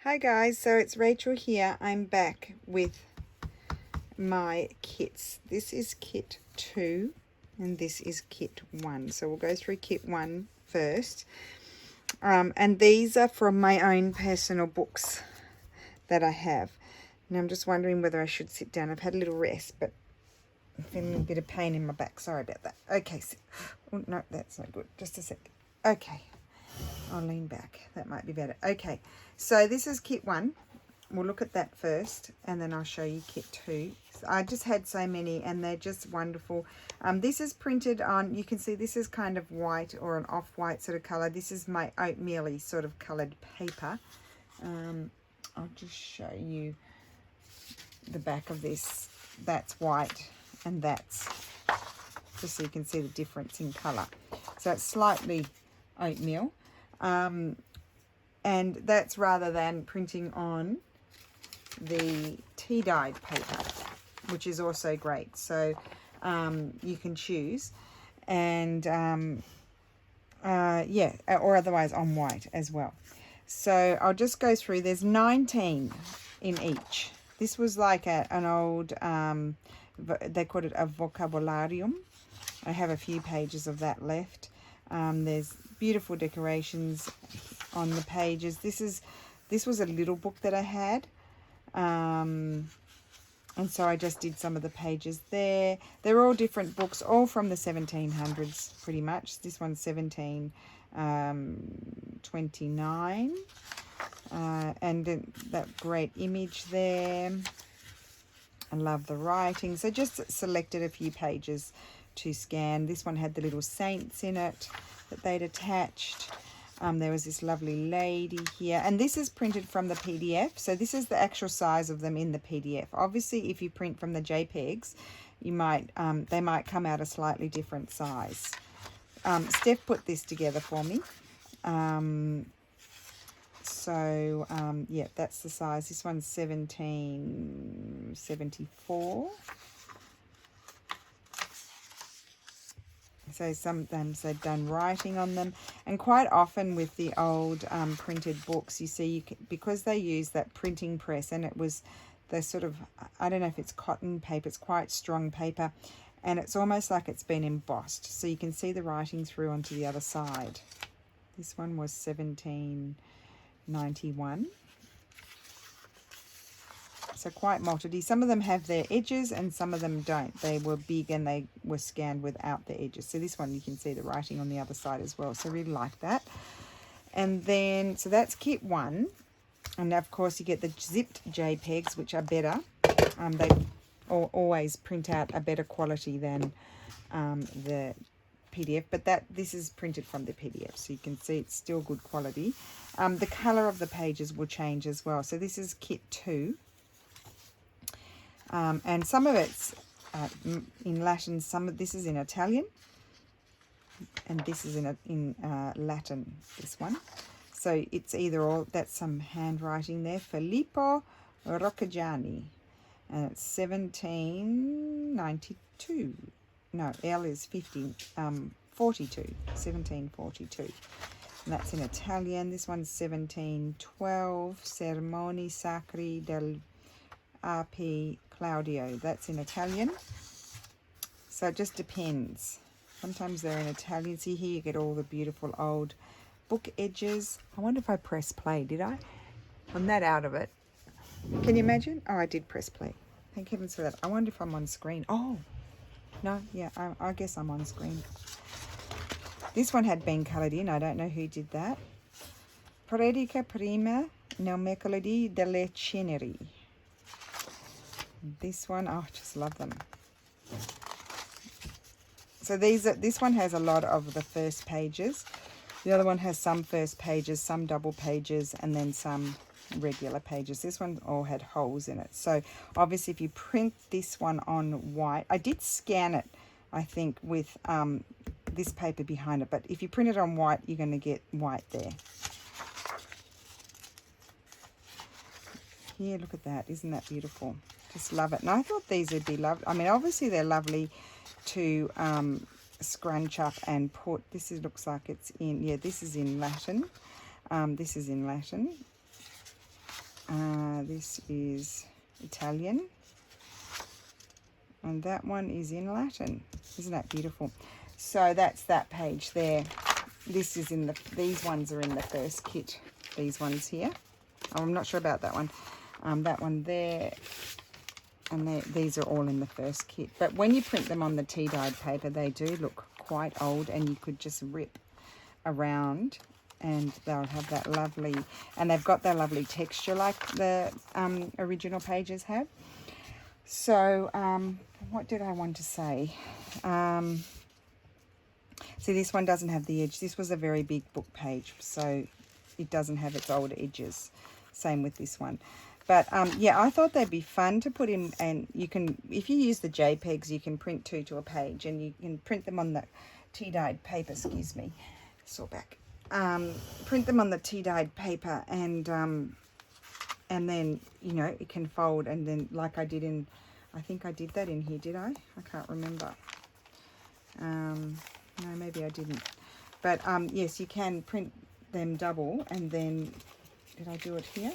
Hi guys, so it's Rachel here. I'm back with my kits. This is kit 2 and this is kit 1. So we'll go through kit 1 first. And these are from my own personal books that I have. And I'm just wondering whether I should sit down. I've had a little rest, but I'm feeling a bit of pain in my back. Sorry about that. Okay, so, oh, no, that's not good. Just a sec. Okay. I'll lean back. That might be better. Okay, so this is kit 1. We'll look at that first, and then I'll show you kit 2. So I just had so many, and they're just wonderful. This is printed on, you can see this is kind of white or an off-white sort of colour. This is my oatmeal-y sort of coloured paper. I'll just show you the back of this. That's white, and that's, just so you can see the difference in colour. So it's slightly oatmeal. And that's rather than printing on the tea dyed paper, which is also great. So you can choose, and yeah, or otherwise on white as well. So I'll just go through. There's 19 in each. This was like an old, they called it a vocabularium. I have a few pages of that left. There's beautiful decorations on the pages. This was a little book that I had, and so I just did some of the pages there. They're all different books, all from the 1700s pretty much. This one's 1729, and that great image there. I love the writing. So just selected a few pages to scan. This one had the little saints in it that they'd attached. There was this lovely lady here, and this is printed from the PDF. So this is the actual size of them in the PDF. Obviously, if you print from the JPEGs, you might they might come out a slightly different size. Stef put this together for me. Yeah, that's the size. This one's 1774. So sometimes they've done writing on them, and quite often with the old printed books, you see, because they use that printing press, and it was the sort of, I don't know if it's cotton paper, it's quite strong paper, and it's almost like it's been embossed, so you can see the writing through onto the other side. This one was 1791. So quite multitude. Some of them have their edges and some of them don't. They were big and they were scanned without the edges. So this one you can see the writing on the other side as well. So I really like that. And then, so that's kit 1. And of course you get the zipped JPEGs, which are better. They always print out a better quality than the PDF, but this is printed from the PDF, so you can see it's still good quality. The colour of the pages will change as well. So this is kit 2. And some of it's in Latin, some of this is in Italian, and this is in Latin, this one. So it's either or. That's some handwriting there. Filippo Roccagiani, and it's 1792. No, L is 42, 1742. And that's in Italian. This one's 1712, Sermoni Sacri del AP Claudio. That's in Italian. So it just depends. Sometimes they're in Italian. See here you get all the beautiful old book edges. I wonder if I press play. Did I? I'm that out of it. Can you imagine? Oh, I did press play. Thank heavens for that. I wonder if I'm on screen. Oh, no. Yeah, I guess I'm on screen. This one had been coloured in. I don't know who did that. Predica prima nel mercoledì delle ceneri. This one, oh, I just love them. So this one has a lot of the first pages. The other one has some first pages, some double pages, and then some regular pages. This one all had holes in it. So obviously if you print this one on white, I did scan it, I think, with this paper behind it, but if you print it on white, you're going to get white there. Here, look at that. Isn't that beautiful? Just love it. And I thought these would be lovely. I mean, obviously they're lovely to scrunch up and put. Looks like it's in, yeah, this is in Latin. This is in Latin. This is Italian. And that one is in Latin. Isn't that beautiful? So that's that page there. This is in the, these ones are in the first kit. These ones here. Oh, I'm not sure about that one. That one there. And these are all in the first kit. But when you print them on the tea-dyed paper, they do look quite old, and you could just rip around and they'll have that lovely, and they've got that lovely texture like the original pages have. So what did I want to say? See, this one doesn't have the edge. This was a very big book page, so it doesn't have its old edges. Same with this one. But yeah, I thought they'd be fun to put in, and you can, if you use the JPEGs, you can print 2 to a page, and you can print them on the tea-dyed paper, excuse me, saw back. Print them on the tea-dyed paper, and then, you know, it can fold, and then like I did in, I think I did that in here, did I? I can't remember. No, maybe I didn't. But yes, you can print them double, and then, did I do it here?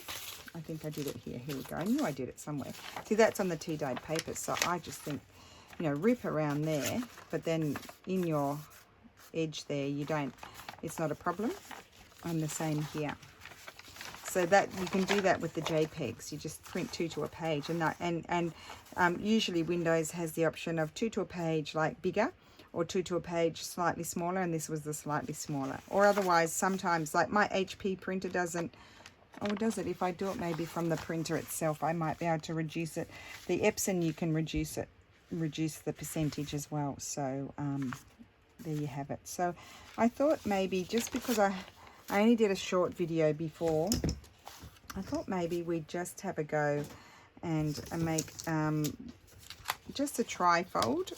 I think I did it here. Here we go. I knew I did it somewhere. See, that's on the tea-dyed paper, so I just think, you know, rip around there, but then in your edge there, you don't, it's not a problem. And the same here. So that you can do that with the JPEGs. You just print 2 to a page, and that, and usually Windows has the option of 2 to a page, like bigger, or 2 to a page slightly smaller, and this was the slightly smaller. Or otherwise, sometimes, like my HP printer doesn't, oh, does it? If I do it maybe from the printer itself, I might be able to reduce it. The Epson, you can reduce it, reduce the percentage as well. So there you have it. So I thought maybe, just because I only did a short video before, I thought maybe we'd just have a go and make just a trifold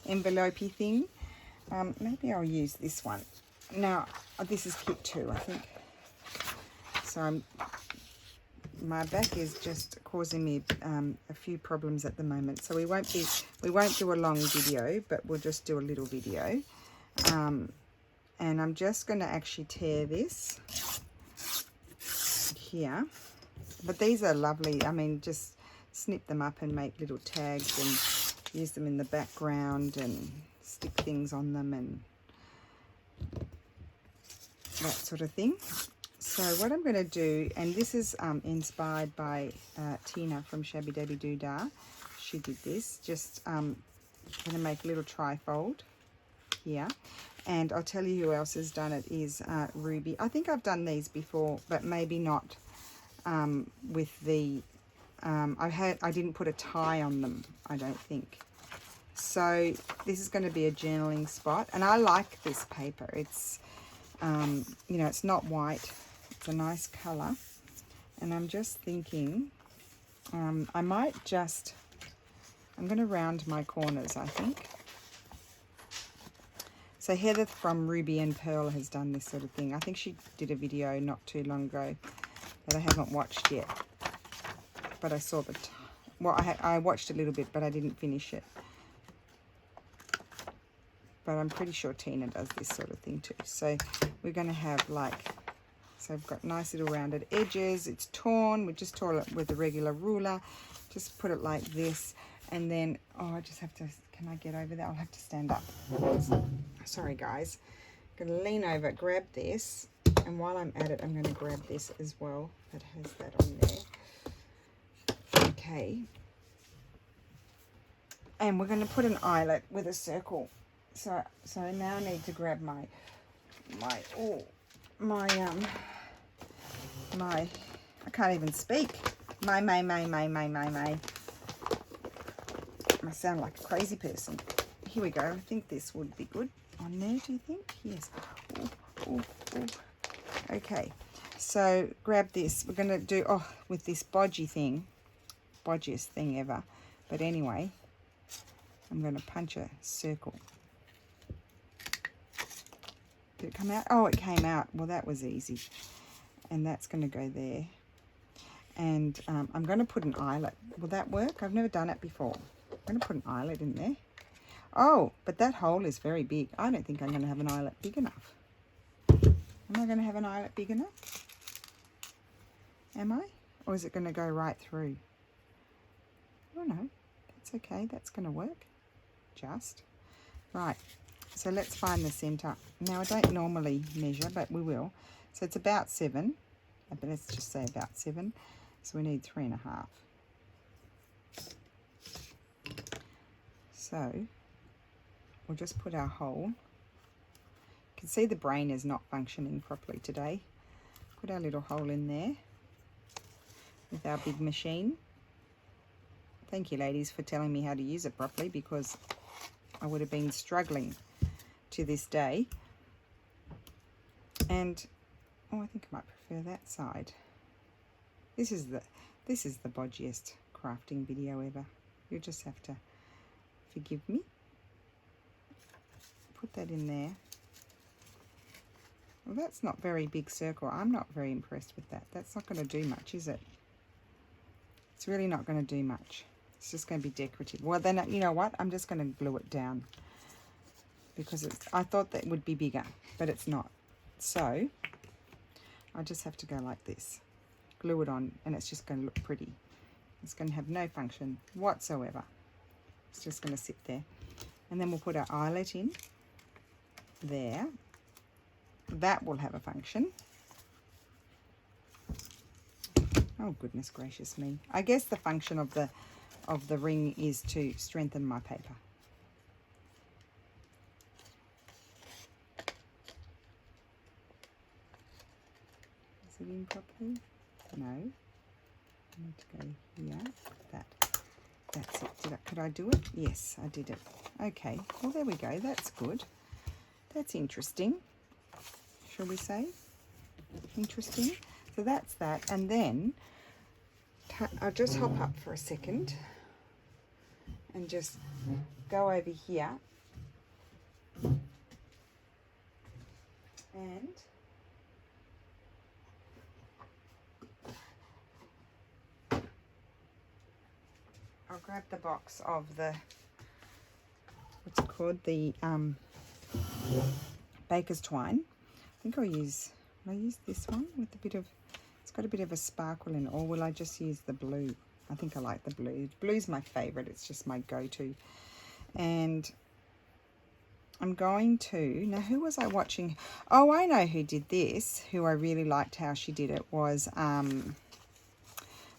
envelope-y thing. Maybe I'll use this one. Now, this is kit 2, I think. So my back is just causing me a few problems at the moment. So we won't do a long video, but we'll just do a little video. And I'm just going to actually tear this here. But these are lovely. I mean, just snip them up and make little tags and use them in the background and stick things on them and that sort of thing. So what I'm going to do, and this is inspired by Tina from Shabby Dabby Doodah. She did this. Just going to make a little trifold here. And I'll tell you who else has done it is Ruby. I think I've done these before, but maybe not with the, I didn't put a tie on them, I don't think. So this is going to be a journaling spot. And I like this paper. It's, you know, it's not white. It's a nice colour. And I'm just thinking, I might just, I'm going to round my corners, I think. So Heather from Ruby and Pearl has done this sort of thing. I think she did a video not too long ago that I haven't watched yet. But I saw the, well, I watched a little bit, but I didn't finish it. But I'm pretty sure Tina does this sort of thing too. So we're going to have like, so I've got nice little rounded edges. It's torn. We just tore it with a regular ruler. Just put it like this. And then, oh, I just have to, can I get over there? I'll have to stand up. Sorry, guys. I'm going to lean over, grab this. And while I'm at it, I'm going to grab this as well. That has that on there. Okay. And we're going to put an eyelet with a circle. So now I need to grab my I can't even speak. I sound like a crazy person. Here we go. I think this would be good on there, do you think? Yes. Ooh. Okay. So grab this. We're going to do, with this bodgiest thing ever. But anyway, I'm going to punch a circle. Did it come out? Oh, it came out. Well, that was easy. And that's going to go there. And I'm going to put an eyelet. Will that work? I've never done it before. I'm going to put an eyelet in there. Oh, but that hole is very big. I don't think I'm going to have an eyelet big enough. Am I going to have an eyelet big enough? Am I? Or is it going to go right through? Oh no, that's okay. That's going to work. Just. Right. So let's find the centre. Now I don't normally measure, but we will. So it's about 7. But let's just say about 7. So we need 3.5. So we'll just put our hole. You can see the brain is not functioning properly today. Put our little hole in there with our big machine. Thank you, ladies, for telling me how to use it properly, because I would have been struggling to this day. And oh, I think I might prefer that side. This is the bodgiest crafting video ever. You'll just have to forgive me. Put that in there. Well, that's not very big circle. I'm not very impressed with that. That's not going to do much, is it? It's really not going to do much. It's just going to be decorative. Well, then, you know what? I'm just going to glue it down, because I thought that would be bigger, but it's not. So I just have to go like this. Glue it on, and it's just going to look pretty. It's going to have no function whatsoever. It's just going to sit there. And then we'll put our eyelet in there. That will have a function. Oh, goodness gracious me. I guess the function of the ring is to strengthen my paper. Is it in properly? No. I need to go here. That's it. Could I do it? Yes, I did it. Okay. Well, there we go. That's good. That's interesting. Shall we say? Interesting. So that's that. And then I'll just hop up for a second and just go over here and I'll grab the box of the, what's it called, the baker's twine. I think will I use this one with a bit of, it's got a bit of a sparkle in it, or will I just use the blue? I think I like the blue. Blue's my favorite. It's just my go-to. And I'm going to, now who was I watching? Oh, I know who did this, who I really liked how she did it, was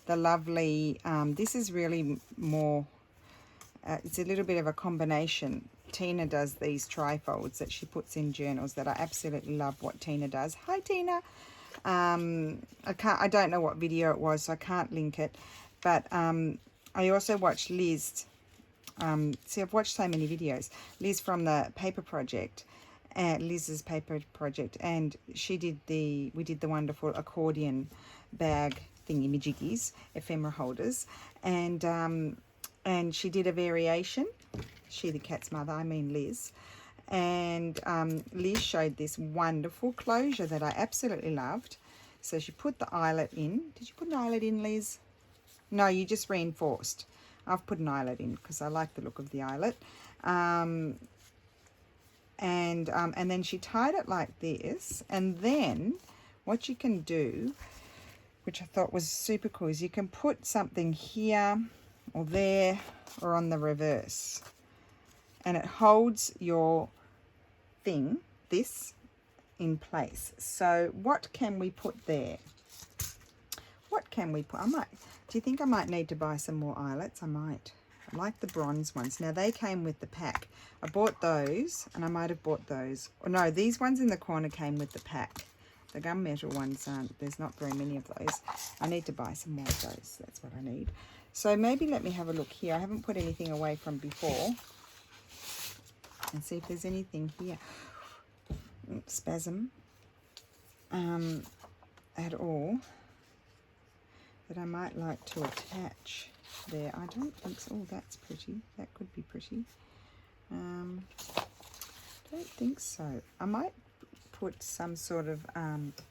the lovely, this is really more, it's a little bit of a combination. Tina does these trifolds that she puts in journals that I absolutely love what Tina does. Hi, Tina. I don't know what video it was, so I can't link it. But I also watched Liz. See, I've watched so many videos. Liz from the paper project, Liz's paper project, and we did the wonderful accordion bag thingy-majiggies, ephemera holders, and she did a variation. She, the cat's mother, I mean Liz. And Liz showed this wonderful closure that I absolutely loved. So she put the eyelet in. Did you put an eyelet in, Liz? No, you just reinforced. I've put an eyelet in because I like the look of the eyelet. And then she tied it like this. And then what you can do, which I thought was super cool, is you can put something here or there or on the reverse. And it holds your thing, this, in place. So what can we put there? What can we put? Do you think I might need to buy some more eyelets? I might. I like the bronze ones. Now they came with the pack. I bought those, and I might have bought those. Oh, no, these ones in the corner came with the pack. The gunmetal ones aren't. There's not very many of those. I need to buy some more of those. That's what I need. So maybe let me have a look here. I haven't put anything away from before. And see if there's anything here. Spasm. At all. That I might like to attach there. I don't think so. Oh, that's pretty. That could be pretty. Don't think so. I might put some sort of,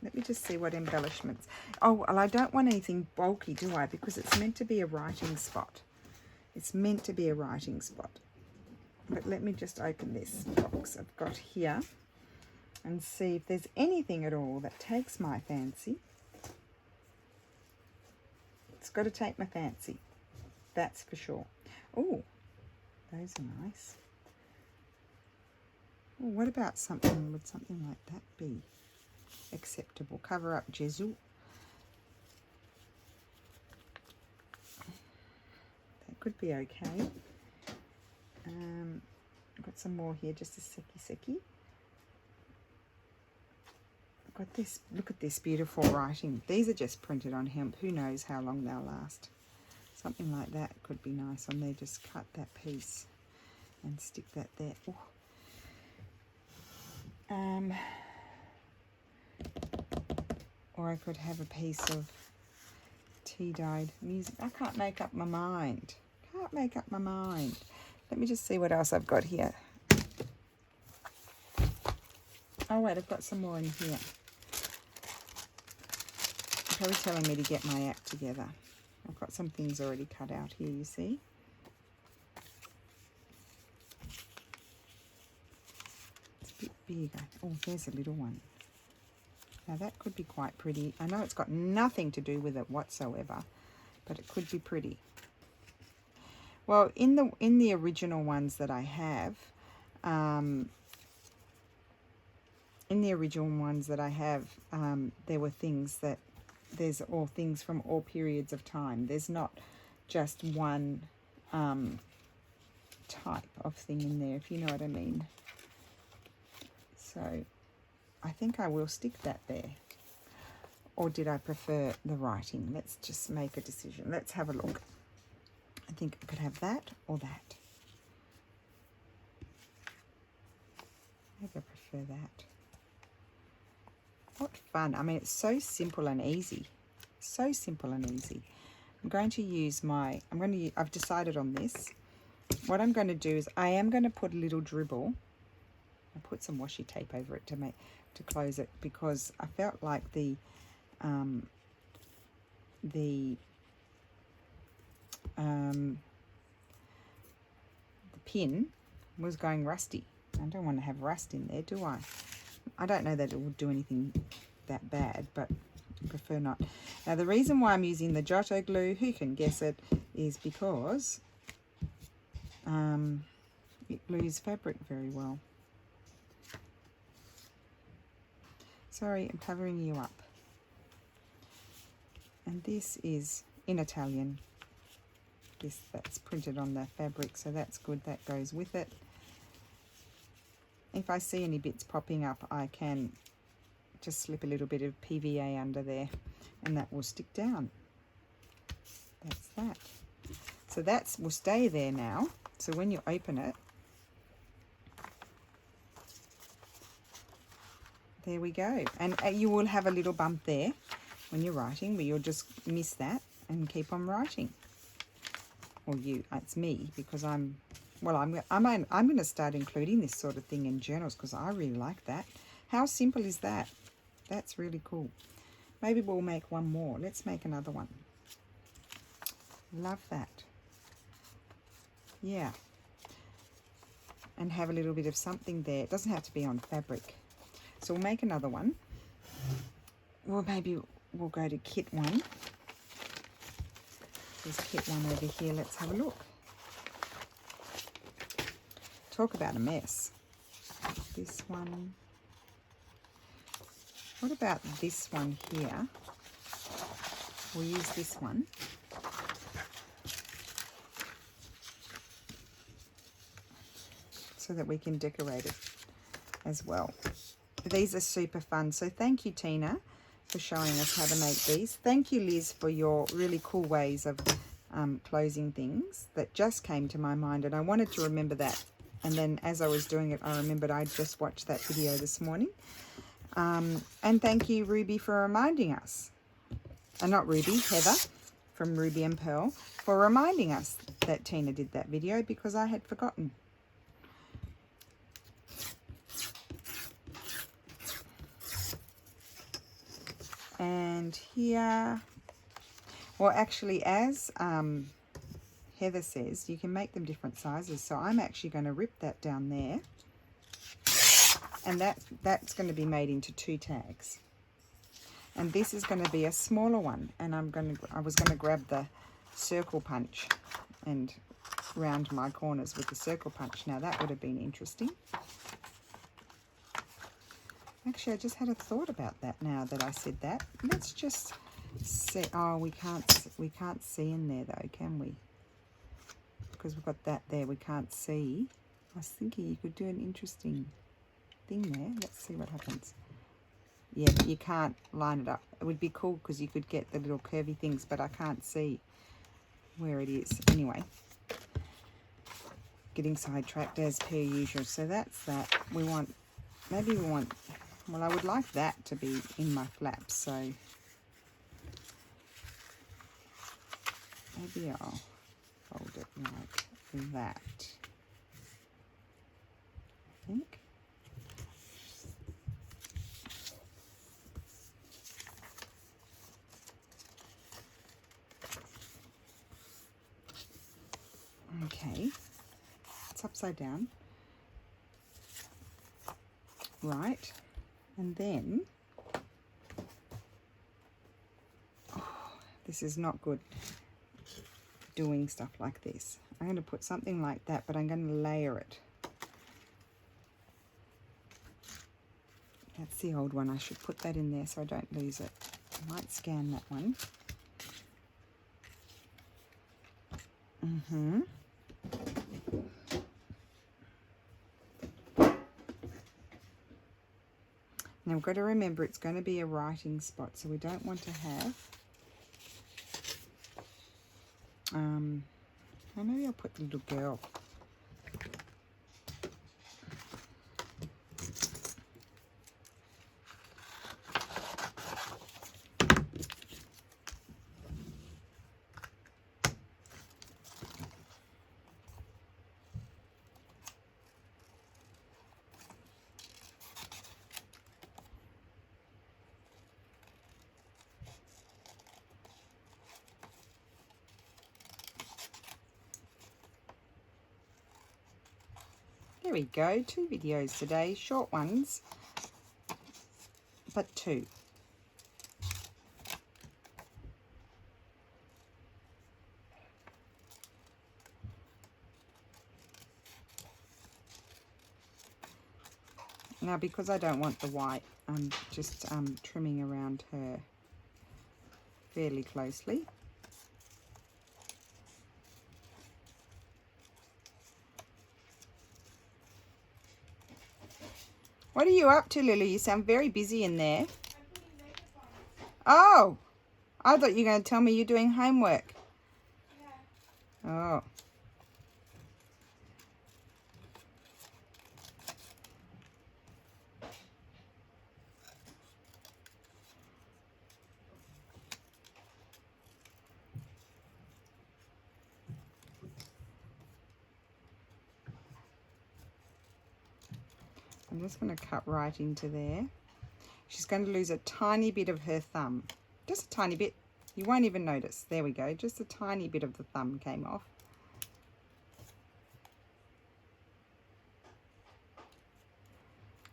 let me just see what embellishments. Oh, well, I don't want anything bulky, do I? Because it's meant to be a writing spot. It's meant to be a writing spot. But let me just open this box I've got here and see if there's anything at all that takes my fancy. It's got to take my fancy. That's for sure. Oh, those are nice. Oh, what about something, would something like that be acceptable? Cover up Jesu. That could be okay. I've got some more here, just a secchi. I've got this, look at this beautiful writing. These are just printed on hemp. Who knows how long they'll last. Something like that could be nice on there. Just cut that piece and stick that there. Ooh. Or I could have a piece of tea-dyed music. I can't make up my mind. Can't make up my mind. Let me just see what else I've got here. Oh wait, I've got some more in here. You're probably telling me to get my act together. I've got some things already cut out here, you see. It's a bit bigger. Oh, there's a little one. Now that could be quite pretty. I know it's got nothing to do with it whatsoever, but it could be pretty. Well, in the original ones that I have, there were things that, there's all things from all periods of time. There's not just one type of thing in there, if you know what I mean. So I think I will stick that there. Or did I prefer the writing? Let's just make a decision. Let's have a look. I think I could have that or that. I think I prefer that. What fun. I mean, it's so simple and easy. So simple and easy. I'm going to use my, I've decided on this. What I'm going to do is I am going to put a little dribble. I put some washi tape over it to close it, because I felt like the pin was going rusty. I don't want to have rust in there, do I? I don't know that it would do anything that bad, but I prefer not. Now the reason why I'm using the Giotto glue, who can guess it, is because it glues fabric very well. Sorry, I'm covering you up. And this is in Italian. That's printed on the fabric, so that's good. That goes with it. If I see any bits popping up, I can just slip a little bit of PVA under there, and that will stick down. That's that. So that will stay there now. So when you open it, there we go. And you will have a little bump there when you're writing, but you'll just miss that and keep on writing. Or it's me, because I'm going to start including this sort of thing in journals, because I really like that. How simple is that? That's really cool. Maybe we'll make one more. Let's make another one. Love that. Yeah. And have a little bit of something there. It doesn't have to be on fabric. So we'll make another one. Well, maybe we'll go to kit 1. There's kit 1 over here. Let's have a look. Talk about a mess. This one. What about this one here? We'll use this one. So that we can decorate it as well. These are super fun. So thank you, Tina, for showing us how to make these. Thank you, Liz, for your really cool ways of closing things. That just came to my mind, and I wanted to remember that. And then as I was doing it, I remembered I just watched that video this morning. And thank you, Ruby, for reminding us. Not Ruby, Heather from Ruby and Pearl, for reminding us that Tina did that video, because I had forgotten. And here, well, actually, as Heather says, you can make them different sizes. So I'm actually going to rip that down there. And that's going to be made into 2 tags. And this is going to be a smaller one, and I was going to grab the circle punch and round my corners with the circle punch. Now that would have been interesting. Actually, I just had a thought about that now that I said that. Let's just see. Oh, we can't see in there though, can we? Because we've got that there, we can't see. I was thinking you could do an interesting thing there. Let's see what happens. Yeah, but you can't line it up. It would be cool because you could get the little curvy things, but I can't see where it is. Anyway, getting sidetracked as per usual. So that's that. Maybe we want, well, I would like that to be in my flaps, so maybe I'll fold it like that, I think. Okay, it's upside down. Right, and then, oh, this is not good doing stuff like this. I'm going to put something like that, but I'm going to layer it. That's the old one. I should put that in there so I don't lose it. I might scan that one. Now we've got to remember it's going to be a writing spot, so we don't want to have, oh, maybe I'll put the little girl. There we go, 2 videos today, short ones, but 2. Now, because I don't want the white, I'm just trimming around her fairly closely. What are you up to, Lily? You sound very busy in there. Oh, I thought you were going to tell me you're doing homework. Yeah. Oh. I'm just going to cut right into there. She's going to lose a tiny bit of her thumb. Just a tiny bit. You won't even notice. There we go. Just a tiny bit of the thumb came off.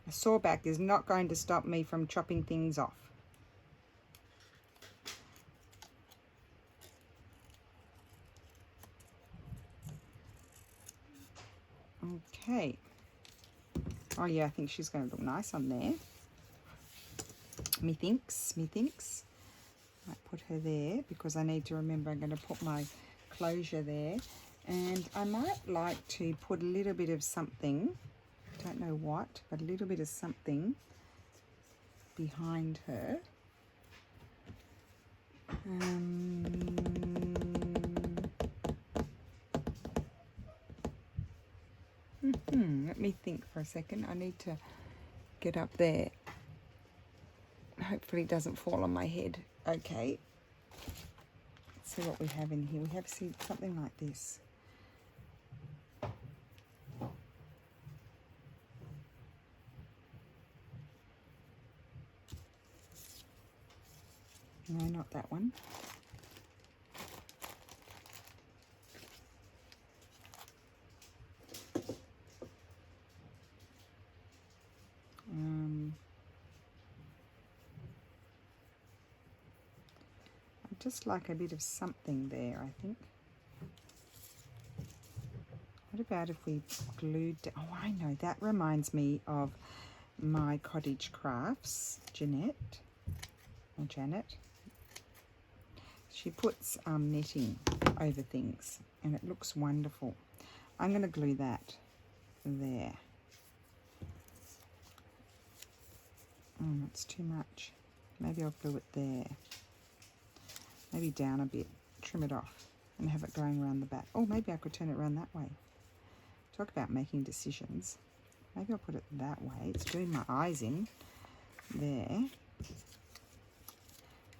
A sawback is not going to stop me from chopping things off. Okay. Oh yeah, I think she's going to look nice on there. Methinks. Might put her there because I need to remember I'm going to put my closure there. And I might like to put a little bit of something, don't know what, but a little bit of something behind her. Let me think for a second. I need to get up there. Hopefully it doesn't fall on my head. Okay. Let's see what we have in here. We have something like this. No, not that one. just like a bit of something there, I think. What about if we glued, oh, I know, that reminds me of my Cottage Crafts, Janet. She puts knitting over things and it looks wonderful. I'm going to glue that there. Oh, that's too much. Maybe I'll glue it there. Maybe down a bit, trim it off and have it going around the back. Oh, maybe I could turn it around that way. Talk about making decisions. Maybe I'll put it that way. It's doing my eyes in there.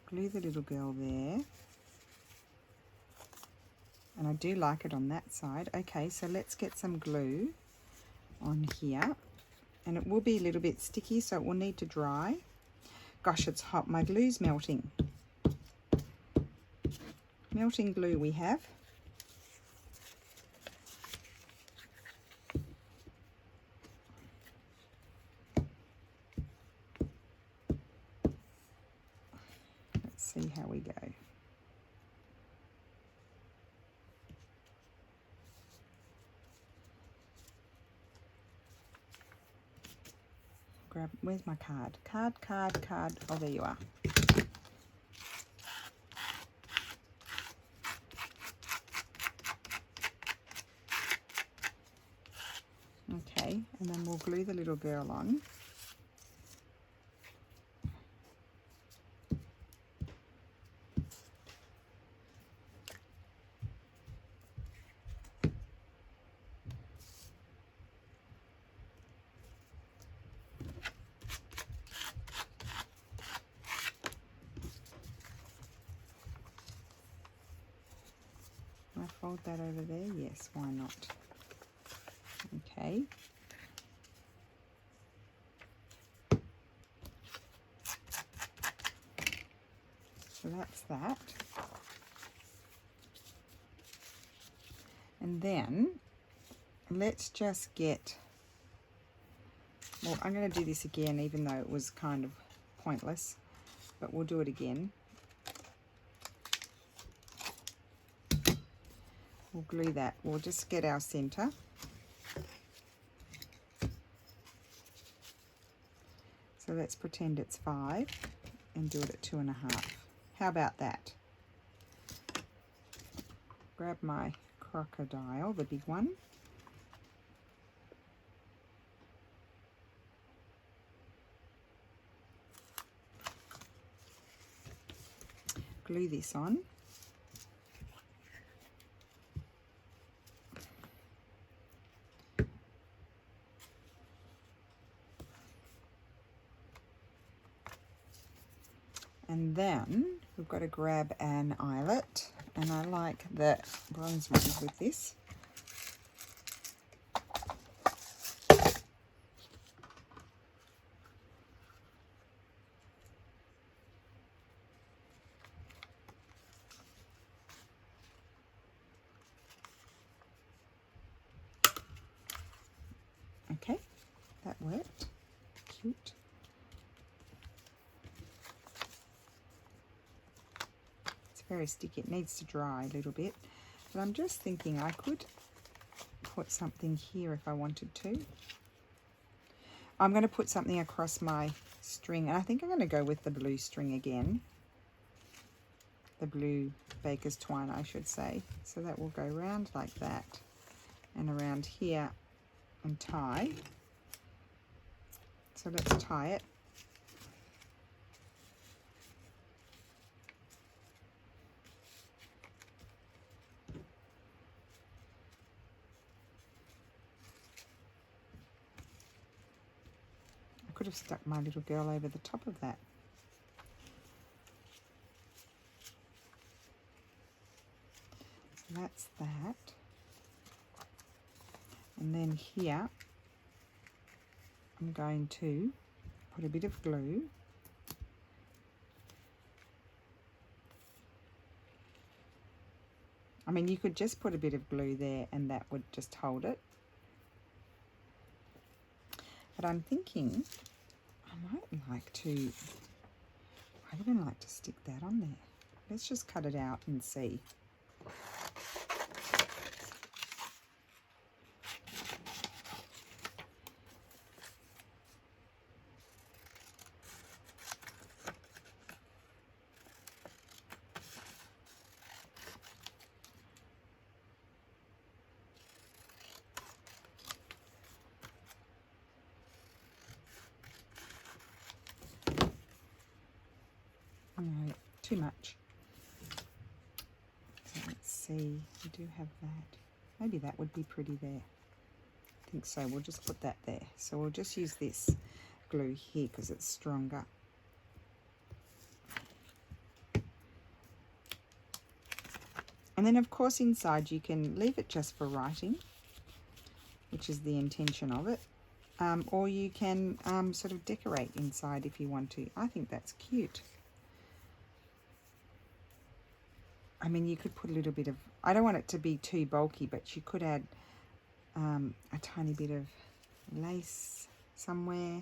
Glue the little girl there. And I do like it on that side. Okay, so let's get some glue on here. And it will be a little bit sticky, so it will need to dry. Gosh, it's hot. My glue's melting. Melting glue we have. Let's see how we go. Grab, where's my card? Card. Oh, there you are. Okay, and then we'll glue the little girl on. I fold that over there? Yes, why not? Okay. So that's that. And then let's just get, well, I'm going to do this again even though it was kind of pointless, but we'll do it again. We'll glue that. We'll just get our center. So let's pretend it's 5 and do it at 2.5. How about that? Grab my crocodile, the big one. Glue this on. And then we've got to grab an eyelet, and I like the bronze ones with this. Okay, that worked. Cute. Very sticky. It needs to dry a little bit, but I'm just thinking I could put something here if I wanted to. I'm going to put something across my string, and I think I'm going to go with the blue string again, the blue baker's twine I should say. So that will go around like that and around here and tie. So let's tie it. Could have stuck my little girl over the top of that. So that's that. And then here I'm going to put a bit of glue. I mean, you could just put a bit of glue there and that would just hold it. But I'm thinking I might even like to stick that on there. Let's just cut it out and see. No, too much. So let's see, we do have that. Maybe that would be pretty there. I think so. We'll just put that there. So we'll just use this glue here because it's stronger. And then of course inside you can leave it just for writing, which is the intention of it. Or you can sort of decorate inside if you want to. I think that's cute. I mean, you could put a little bit of, I don't want it to be too bulky, but you could add a tiny bit of lace somewhere.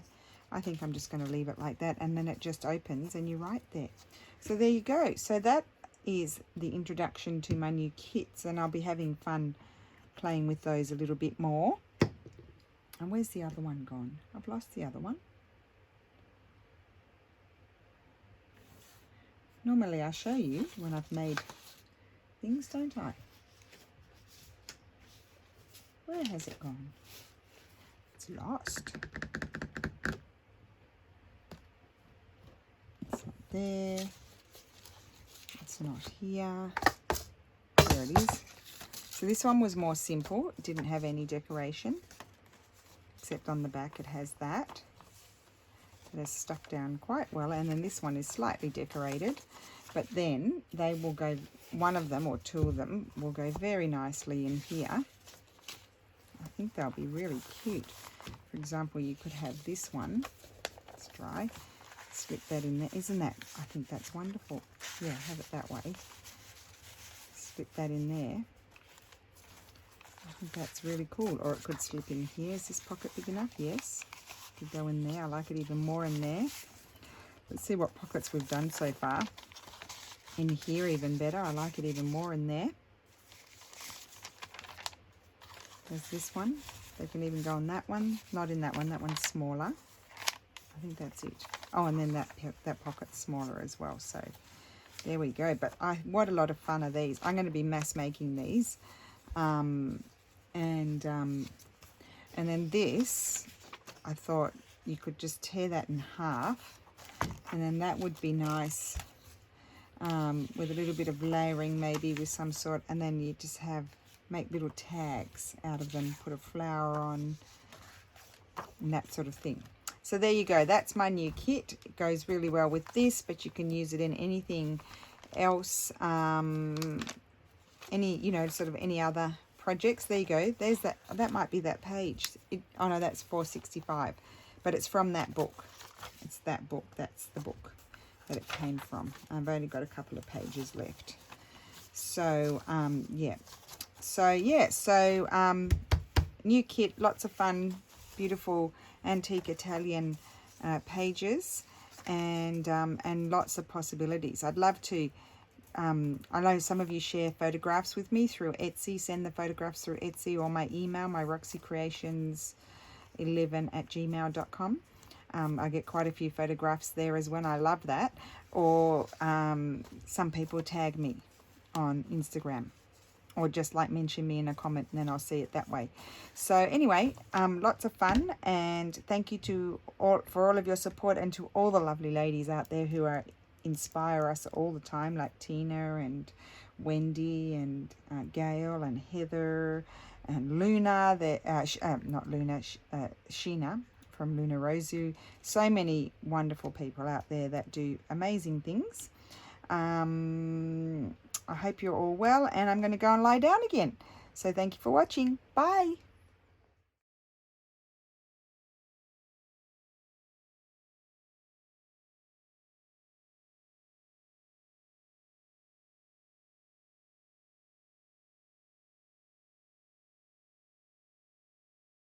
I think I'm just going to leave it like that, and then it just opens and you write there. So there you go. So that is the introduction to my new kits, and I'll be having fun playing with those a little bit more. And where's the other one gone? I've lost the other one. Normally I show you when I've made things, don't I? Where has it gone? It's lost. It's not there. It's not here. There it is. So this one was more simple. It didn't have any decoration, except on the back it has that. It is stuck down quite well, and then this one is slightly decorated, but then they will go, one of them or two of them will go very nicely in here. I think they'll be really cute. For example, you could have this one. Let's try. Slip that in there. Isn't that, I think that's wonderful. Yeah, have it that way. Slip that in there. I think that's really cool. Or it could slip in here. Is this pocket big enough? Yes. Could go in there. I like it even more in there. Let's see what pockets we've done so far. In here even better. I like it even more in there. There's this one. They can even go in that one. Not in that one. That one's smaller. I think that's it. Oh, and then that pocket's smaller as well. So there we go. But what a lot of fun are these. I'm going to be mass making these. And then this, I thought you could just tear that in half, and then that would be nice with a little bit of layering maybe with some sort, and then you just make little tags out of them, put a flower on, and that sort of thing. So there you go. That's my new kit. It goes really well with this, but you can use it in anything else, sort of any other projects. There you go. There's that might be that page. Oh no, that's 465, but it's from that book. It's that book. That's the book that it came from. I've only got a couple of pages left. So yeah. So new kit, lots of fun, beautiful antique Italian pages, and lots of possibilities. I'd love to. I know some of you share photographs with me through Etsy. Send the photographs through Etsy or my email, my roxycreations11@gmail.com. I get quite a few photographs there as well. I love that. Or some people tag me on Instagram, or just like mention me in a comment, and then I'll see it that way. So anyway, lots of fun, and thank you for all of your support, and to all the lovely ladies out there who inspire us all the time, like Tina and Wendy and Gail and Heather and Luna, Sheena from Luna Rosu. So many wonderful people out there that do amazing things. I hope you're all well, and I'm going to go and lie down again. So thank you for watching. Bye.